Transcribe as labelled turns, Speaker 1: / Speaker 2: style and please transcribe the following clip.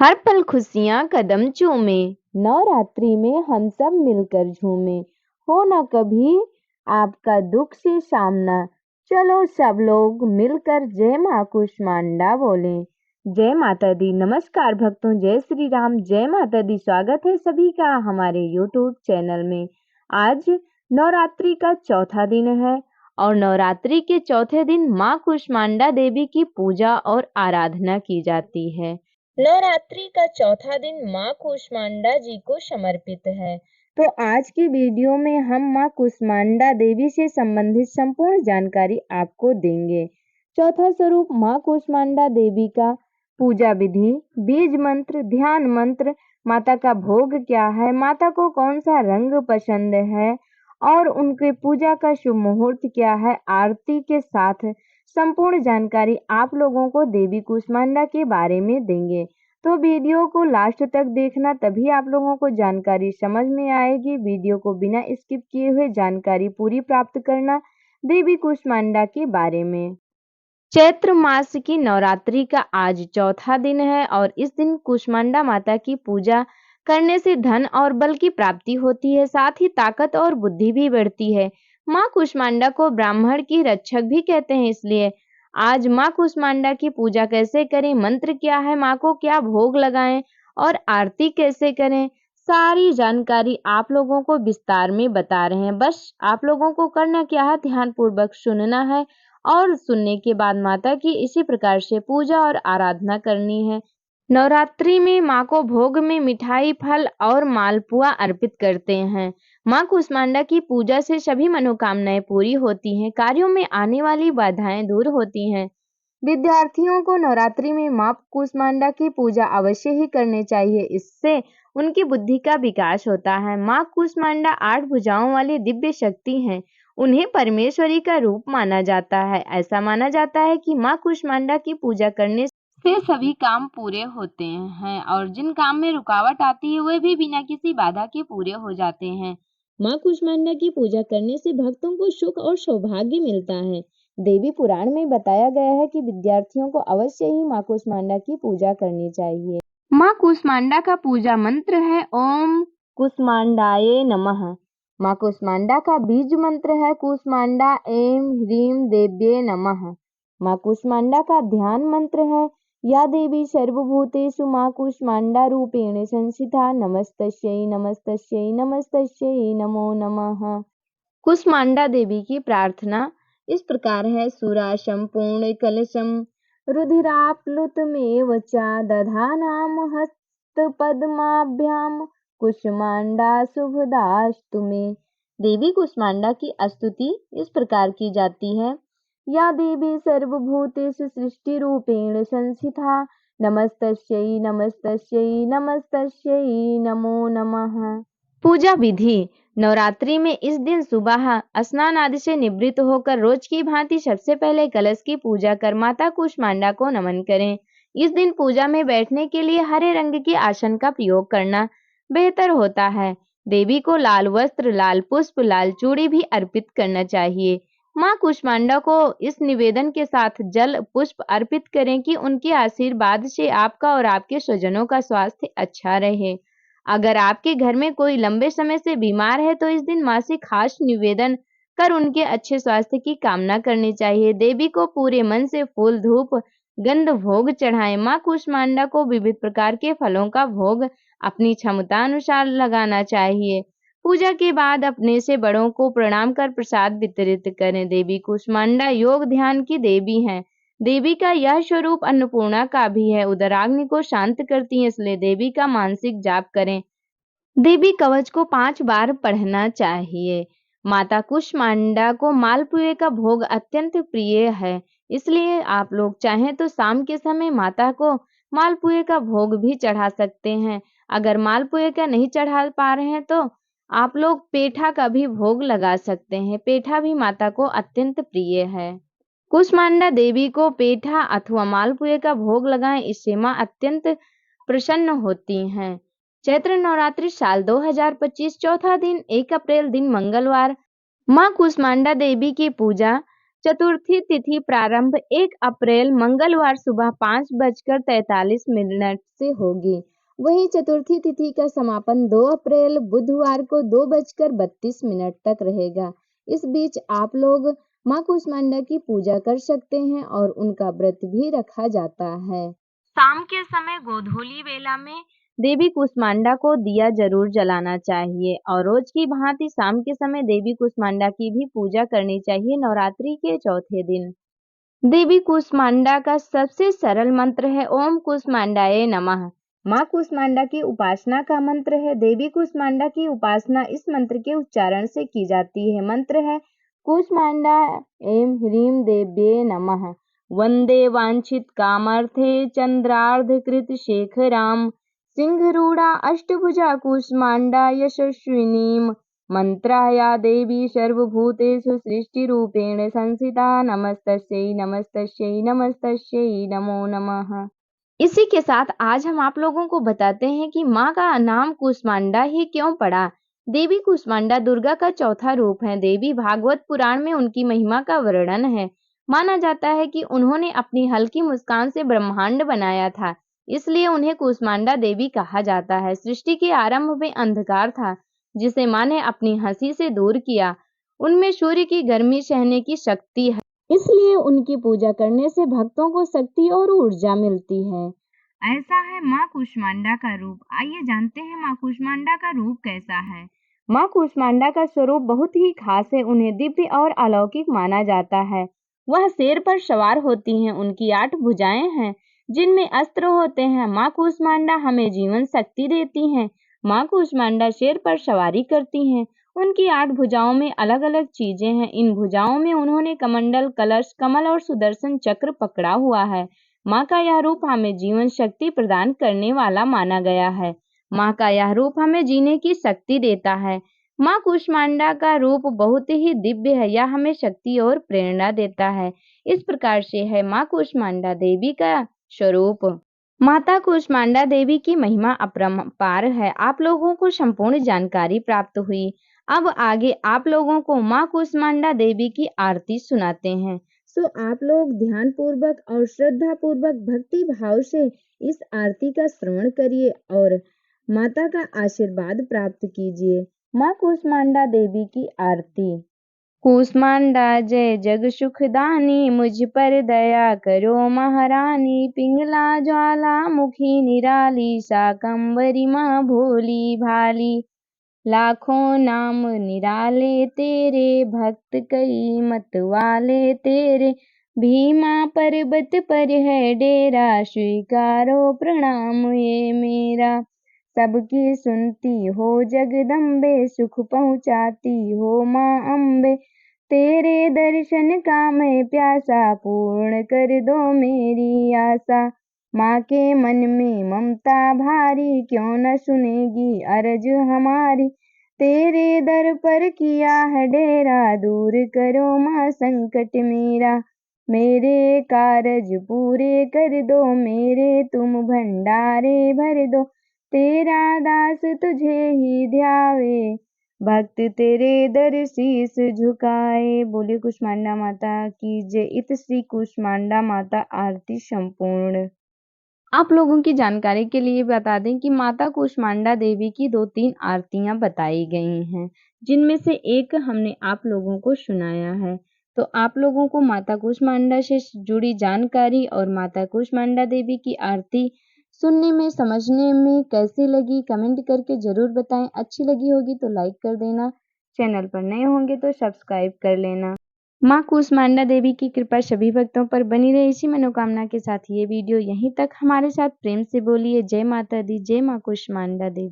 Speaker 1: हर पल खुशियां कदम चूमे, नवरात्रि में हम सब मिलकर झूमे। हो ना कभी आपका दुख से सामना, चलो सब लोग मिलकर जय माँ कुष्मांडा बोले। जय माता दी। नमस्कार भक्तों, जय श्री राम, जय माता दी। स्वागत है सभी का हमारे YouTube चैनल में। आज नवरात्रि का चौथा दिन है और नवरात्रि के चौथे दिन माँ कुष्मांडा देवी की पूजा और आराधना की जाती है। नवरात्रि का चौथा दिन माँ कुष्मांडा जी को समर्पित है। तो आज की वीडियो में हम माँ कुष्मांडा देवी से संबंधित संपूर्ण जानकारी आपको देंगे। चौथा स्वरूप माँ कुष्मांडा देवी का पूजा विधि, बीज मंत्र, ध्यान मंत्र, माता का भोग क्या है, माता को कौन सा रंग पसंद है और उनके पूजा का शुभ मुहूर्त क्या है, आरती के साथ संपूर्ण जानकारी आप लोगों को देवी कुष्मांडा के बारे में देंगे। तो वीडियो को लास्ट तक देखना, तभी आप लोगों को जानकारी समझ में आएगी। वीडियो को बिना स्किप किए हुए जानकारी पूरी प्राप्त करना देवी कुष्मांडा के बारे में। चैत्र मास की नवरात्रि का आज चौथा दिन है और इस दिन कुष्मांडा माता की पूजा करने से धन और बल की प्राप्ति होती है, साथ ही ताकत और बुद्धि भी बढ़ती है। माँ कुष्मांडा को ब्राह्मण की रक्षक भी कहते हैं, इसलिए आज माँ कुष्मांडा की पूजा कैसे करें, मंत्र क्या है, माँ को क्या भोग लगाएं और आरती कैसे करें, सारी जानकारी आप लोगों को विस्तार में बता रहे हैं। बस आप लोगों को करना क्या है, ध्यान पूर्वक सुनना है और सुनने के बाद माता की इसी प्रकार से पूजा और आराधना करनी है। नवरात्रि में माँ को भोग में मिठाई, फल और मालपुआ अर्पित करते हैं। माँ कुष्मांडा की पूजा से सभी मनोकामनाएं पूरी होती हैं, कार्यों में आने वाली बाधाएं दूर होती हैं। विद्यार्थियों को नवरात्रि में माँ कुष्मांडा की पूजा अवश्य ही करनी चाहिए, इससे उनकी बुद्धि का विकास होता है। माँ कुष्मांडा 8 भुजाओं वाली दिव्य शक्ति हैं। उन्हें परमेश्वरी का रूप माना जाता है। ऐसा माना जाता है कि माँ कुष्मांडा की पूजा करने से सभी काम पूरे होते हैं और जिन काम में रुकावट आती है वे भी बिना किसी बाधा के पूरे हो जाते हैं। माँ कुष्मांडा की पूजा करने से भक्तों को सुख और सौभाग्य मिलता है। देवी पुराण में बताया गया है कि विद्यार्थियों को अवश्य ही माँ कुष्मांडा की पूजा करनी चाहिए। माँ कुष्मांडा का पूजा मंत्र है ओम कुष्मांडाये नमः। माँ कुष्मांडा का बीज मंत्र है कुष्मांडा ऐं ह्रीं देव्ये नमः। माँ कुष्मांडा का ध्यान मंत्र है या देवी सर्वभूतेषु माँ कुष्मांडा रूपेण संस्थिता नमस्तस्यै नमस्तस्यै नमस्तस्यै नमो नमः। कुष्मांडा देवी की प्रार्थना इस प्रकार है। सुराशं पूर्ण कलशं रुधिराप्लुतमेव च दधानां हस्तपद्माभ्यां कुष्मांडा शुभदास्तु मे। देवी कुष्मांडा की स्तुति इस प्रकार की जाती है। या देवी सर्वभूतेषु सृष्टि रूपेण संस्थिता नमस्तस्यै नमस्तस्यै नमस्तस्यै नमो नमः। पूजा विधि। नवरात्रि में इस दिन सुबह स्नान आदि से निवृत्त होकर रोज की भांति सबसे पहले कलश की पूजा कर माता कुष्मांडा को नमन करें। इस दिन पूजा में बैठने के लिए हरे रंग के आसन का प्रयोग करना बेहतर होता है। देवी को लाल वस्त्र, लाल पुष्प, लाल चूड़ी भी अर्पित करना चाहिए। माँ कुष्मांडा को इस निवेदन के साथ जल पुष्प अर्पित करें कि उनके आशीर्वाद से आपका और आपके स्वजनों का स्वास्थ्य अच्छा रहे। अगर आपके घर में कोई लंबे समय से बीमार है तो इस दिन माँ से खास निवेदन कर उनके अच्छे स्वास्थ्य की कामना करनी चाहिए। देवी को पूरे मन से फूल, धूप, गंध भोग चढ़ाएं। माँ कुष्मांडा को विविध प्रकार के फलों का भोग अपनी क्षमता अनुसार लगाना चाहिए। पूजा के बाद अपने से बड़ों को प्रणाम कर प्रसाद वितरित करें। देवी कुष्मांडा योग ध्यान की देवी हैं। देवी का यह स्वरूप अन्नपूर्णा का भी है, उदराग्नि को शांत करती है, इसलिए देवी का मानसिक जाप करें। देवी कवच को 5 बार पढ़ना चाहिए। माता कुष्मांडा को मालपुए का भोग अत्यंत प्रिय है, इसलिए आप लोग चाहें तो शाम के समय माता को मालपुए का भोग भी चढ़ा सकते हैं। अगर मालपुए का नहीं चढ़ा पा रहे हैं तो आप लोग पेठा का भी भोग लगा सकते हैं। पेठा भी माता को अत्यंत प्रिय है। कुष्मांडा देवी को पेठा अथवा मालपुए का भोग लगाएं, इससे मां अत्यंत प्रसन्न होती हैं। चैत्र नवरात्रि साल 2025 चौथा दिन 1 अप्रैल दिन मंगलवार। मां कुष्मांडा देवी की पूजा चतुर्थी तिथि प्रारंभ 1 अप्रैल मंगलवार सुबह 5:43 से होगी। वहीं चतुर्थी तिथि का समापन 2 अप्रैल बुधवार को 2:32 तक रहेगा। इस बीच आप लोग माँ कूष्मांडा की पूजा कर सकते हैं और उनका व्रत भी रखा जाता है। शाम के समय गोधूली वेला में देवी कूष्मांडा को दिया जरूर जलाना चाहिए और रोज की भांति शाम के समय देवी कूष्मांडा की भी पूजा करनी चाहिए। नवरात्रि के चौथे दिन देवी कूष्मांडा का सबसे सरल मंत्र है ओम कूष्मांडाय नमः। माँ कूष्मांडा की उपासना का मंत्र है। देवी कूष्मांडा की उपासना इस मंत्र के उच्चारण से की जाती है। मंत्र है कूष्मांडा ऐं ह्रीं देव्ये नमः। वंदे वांछित कामर्थे चंद्रार्धकृत शेखराम सिंहरूढ़ा अष्टभुजा कूष्मांडा यशस्विनीम। मंत्राया देवी सर्वभूतेषु सृष्टिरूपेण संस्थिता। नमस्तस्यै नमस्तस्यै नमस्तस्यै नमो नमः। इसी के साथ आज हम आप लोगों को बताते हैं कि माँ का नाम कूष्मांडा ही क्यों पड़ा। देवी कूष्मांडा दुर्गा का चौथा रूप है। देवी भागवत पुराण में उनकी महिमा का वर्णन है। माना जाता है कि उन्होंने अपनी हल्की मुस्कान से ब्रह्मांड बनाया था, इसलिए उन्हें कूष्मांडा देवी कहा जाता है। सृष्टि के आरंभ में अंधकार था, जिसे माँ ने अपनी हंसी से दूर किया। उनमें सूर्य की गर्मी सहने की शक्ति है, इसलिए उनकी पूजा करने से भक्तों को शक्ति और ऊर्जा मिलती है। ऐसा है माँ कूष्मांडा का रूप। आइए जानते हैं माँ कूष्मांडा का रूप कैसा है। माँ कूष्मांडा का स्वरूप बहुत ही खास है। उन्हें दिव्य और अलौकिक माना जाता है। वह शेर पर सवार होती हैं। उनकी 8 भुजाएं हैं, जिनमें अस्त्र होते हैं। माँ कूष्मांडा हमें जीवन शक्ति देती हैं। माँ कूष्मांडा शेर पर सवारी करती हैं। उनकी 8 भुजाओं में अलग अलग चीजें हैं। इन भुजाओं में उन्होंने कमंडल, कलश, कमल और सुदर्शन चक्र पकड़ा हुआ है। माँ का यह रूप हमें जीवन शक्ति प्रदान करने वाला माना गया है। माँ का यह रूप हमें जीने की शक्ति देता है। माँ कूष्मांडा का रूप बहुत ही दिव्य है। यह हमें शक्ति और प्रेरणा देता है। इस प्रकार से है माँ कूष्मांडा देवी का स्वरूप। माता कूष्मांडा देवी की महिमा अपरंपार है। आप लोगों को संपूर्ण जानकारी प्राप्त हुई। अब आगे आप लोगों को माँ कूष्मांडा देवी की आरती सुनाते हैं। सो आप लोग ध्यान पूर्वक और श्रद्धा पूर्वक भक्ति भाव से इस आरती का श्रवण करिए और माता का आशीर्वाद प्राप्त कीजिए। माँ कूष्मांडा देवी की आरती। कूष्मांडा जय जग सुखदानी, मुझ पर दया करो महारानी। पिंगला ज्वाला मुखी निराली, शाकंभरी माँ भोली भाली। लाखों नाम निराले तेरे, भक्त कई मत वाले तेरे। भीमा पर्वत पर है डेरा, स्वीकारो प्रणाम ये मेरा। सबकी सुनती हो जगदम्बे, सुख पहुँचाती हो माँ अम्बे। तेरे दर्शन का मैं प्यासा, पूर्ण कर दो मेरी आशा। माँ के मन में ममता भारी, क्यों न सुनेगी अर्ज हमारी। तेरे दर पर किया है डेरा, दूर करो माँ संकट मेरा। मेरे कारज पूरे कर दो, मेरे तुम भंडारे भर दो। तेरा दास तुझे ही ध्यावे, भक्त तेरे दर शीस झुकाए। बोले कूष्मांडा माता की जय। इत श्री कूष्मांडा माता आरती संपूर्ण। आप लोगों की जानकारी के लिए बता दें कि माता कूष्मांडा देवी की 2-3 आरतियां बताई गई हैं, जिनमें से एक हमने आप लोगों को सुनाया है। तो आप लोगों को माता कूष्मांडा से जुड़ी जानकारी और माता कूष्मांडा देवी की आरती सुनने में, समझने में कैसी लगी, कमेंट करके जरूर बताएं। अच्छी लगी होगी तो लाइक कर देना, चैनल पर नए होंगे तो सब्सक्राइब कर लेना। माँ कूष्मांडा देवी की कृपा सभी भक्तों पर बनी रहे, इसी मनोकामना के साथ ये वीडियो यहीं तक। हमारे साथ प्रेम से बोलिए जय माता दी, जय माँ कूष्मांडा देवी।